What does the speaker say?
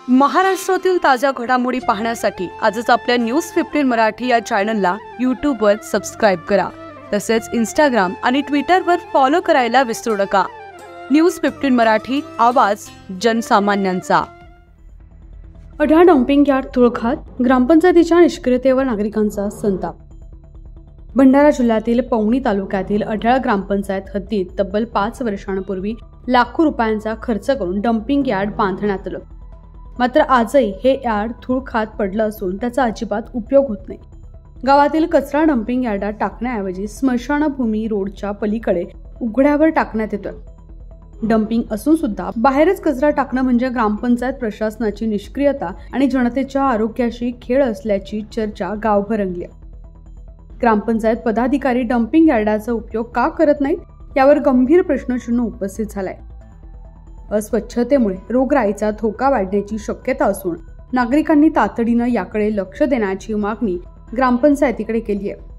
महाराष्ट्रातील ताज्या घडामोडी पाहण्यासाठी आजच आपल्या न्यूज 15 मराठी या चॅनलला यूट्यूबवर सबस्क्राईब करा। तसेच इंस्टाग्राम आणि ट्विटरवर फॉलो करायला विसरू नका। न्यूज 15 मराठी, आवाज जनसामान्यांचा। अढळा डम्पिंग यार्ड तुळखात, ग्रामपंचायतीच्या निष्क्रियतेवर नागरिकांचा संताप। भंडारा जिल्ह्यातील पवनी तालुक्यातील अढळा ग्रामपंचायत हद्दीत तब्बल 5 वर्षांपूर्वी लाखो रुपयांचा खर्च करून डम्पिंग यार्ड बांधण्यात आलं। मात्र आजही हे यार्ड धूळ खात पडलं असून त्याचा अजिबात उपयोग होत नाही। गावातील कचरा डम्पिंग यार्डात टाकण्याऐवजी स्मशानभूमी रोडच्या पलीकडे उघड्यावर टाकण्यात येतोय। डम्पिंग असून सुद्धा बाहेरच कचरा टाकणं म्हणजे ग्रामपंचायत प्रशासनाची निष्क्रियता आणि जनतेच्या आरोग्याशी खेळ असल्याची चर्चा गावभर रंगली आहे। ग्रामपंचायत पदाधिकारी डम्पिंग यार्डाचा उपयोग का करत नाहीत यावर गंभीर प्रश्नचिन्ह उपस्थित झालाय। अस्वच्छतेमुळे रोगराईचा धोका वाढण्याची शक्यता असून नागरिकांनी तातडीनं याकडे लक्ष देण्याची मागणी ग्रामपंचायतीकडे केली आहे।